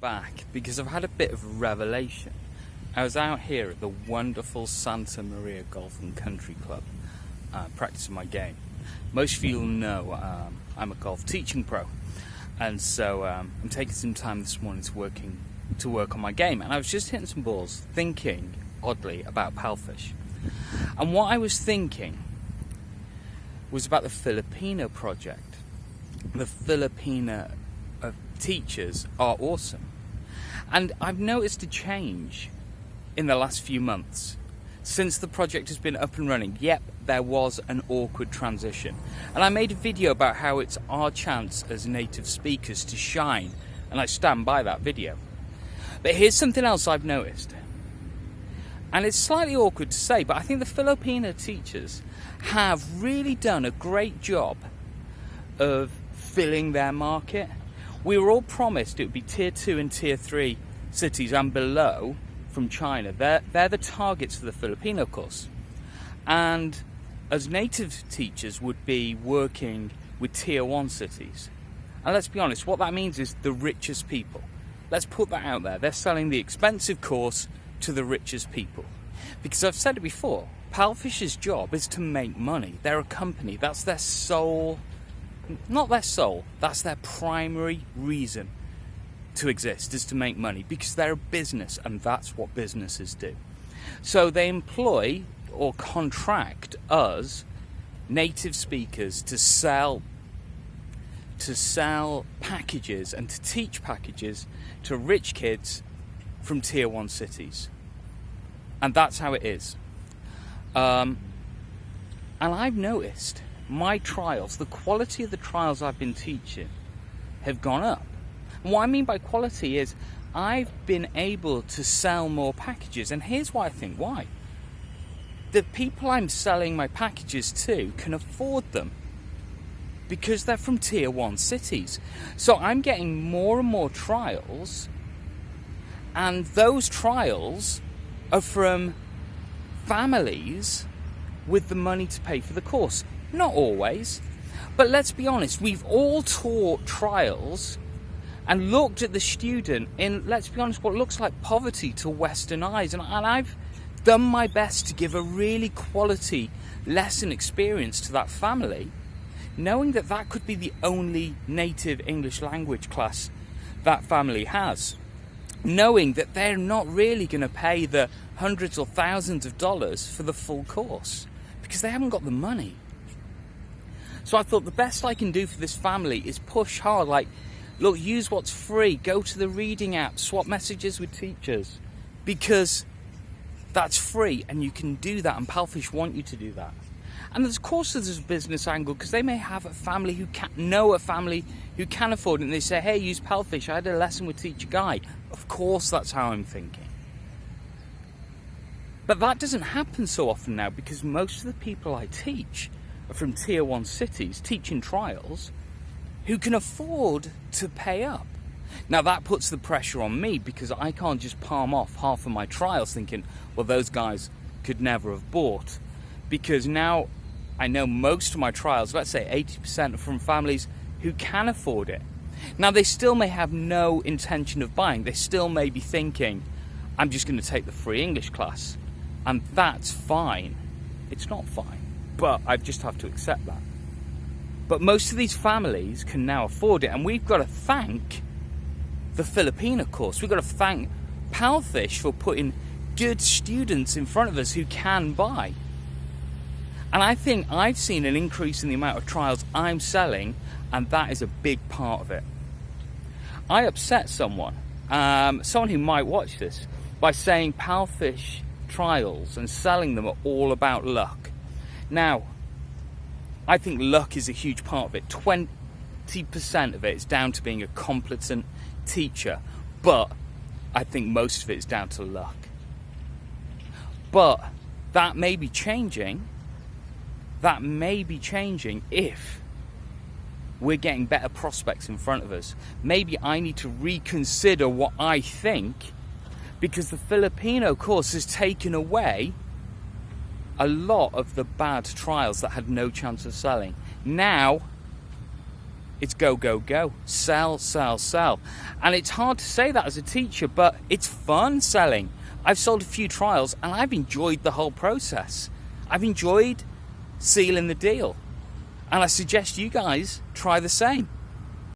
back because I've had a bit of a revelation. I was out here at the wonderful Santa Maria Golf and Country Club practicing my game. Most of you will know I'm a golf teaching pro, and so I'm taking some time this morning to work on my game, and I was just hitting some balls thinking oddly about Palfish. And what I was thinking was about the Filipino project. The Filipino teachers are awesome. And I've noticed a change in the last few months. Since the project has been up and running, yep, there was an awkward transition. And I made a video about how it's our chance as native speakers to shine, and I stand by that video. But here's something else I've noticed. And it's slightly awkward to say, but I think the Filipino teachers have really done a great job of filling their market. We were all promised it would be tier 2 and tier 3 cities and below from China. They're the targets for the Filipino course. And as native teachers would be working with tier 1 cities. And let's be honest, what that means is the richest people. Let's put that out there. They're selling the expensive course to the richest people. Because I've said it before, Palfish's job is to make money. They're a company. That's their sole, not their soul, that's their primary reason to exist, is to make money, because they're a business, and that's what businesses do. So they employ or contract us, native speakers, to sell packages and to teach packages to rich kids from tier 1 cities. And that's how it is. And I've noticed my trials, the quality of the trials I've been teaching have gone up. And what I mean by quality is I've been able to sell more packages. And here's why I think why. The people I'm selling my packages to can afford them because they're from tier 1 cities. So I'm getting more and more trials, and those trials are from families with the money to pay for the course. Not always, but let's be honest, we've all taught trials and looked at the student in, let's be honest, what looks like poverty to Western eyes, and I've done my best to give a really quality lesson experience to that family, knowing that that could be the only native English language class that family has, knowing that they're not really going to pay the hundreds or thousands of dollars for the full course because they haven't got the money. So I thought the best I can do for this family is push hard, like, look, use what's free, go to the reading app, swap messages with teachers, because that's free and you can do that, and Palfish want you to do that. And of course there's a business angle, because they may have a family who can afford it, and they say, hey, use Palfish, I had a lesson with teacher Guy. Of course that's how I'm thinking. But that doesn't happen so often now, because most of the people I teach are from tier 1 cities teaching trials who can afford to pay up. Now that puts the pressure on me, because I can't just palm off half of my trials thinking, well, those guys could never have bought, because now I know most of my trials, let's say 80%, are from families who can afford it. Now they still may have no intention of buying. They still may be thinking, I'm just going to take the free English class, and that's fine. It's not fine, but I just have to accept that. But most of these families can now afford it, and we've got to thank the Filipino course. We've got to thank Palfish for putting good students in front of us who can buy. And I think I've seen an increase in the amount of trials I'm selling, and that is a big part of it. I upset someone who might watch this, by saying Palfish trials and selling them are all about luck. Now, I think luck is a huge part of it. 20% of it is down to being a competent teacher, but I think most of it is down to luck. But that may be changing. That may be changing if we're getting better prospects in front of us. Maybe I need to reconsider what I think, because the Filipino course has taken away a lot of the bad trials that had no chance of selling. Now It's go, go, go. Sell, sell, sell. And it's hard to say that as a teacher, but it's fun selling. I've sold a few trials and I've enjoyed the whole process. I've enjoyed sealing the deal. And I suggest you guys try the same.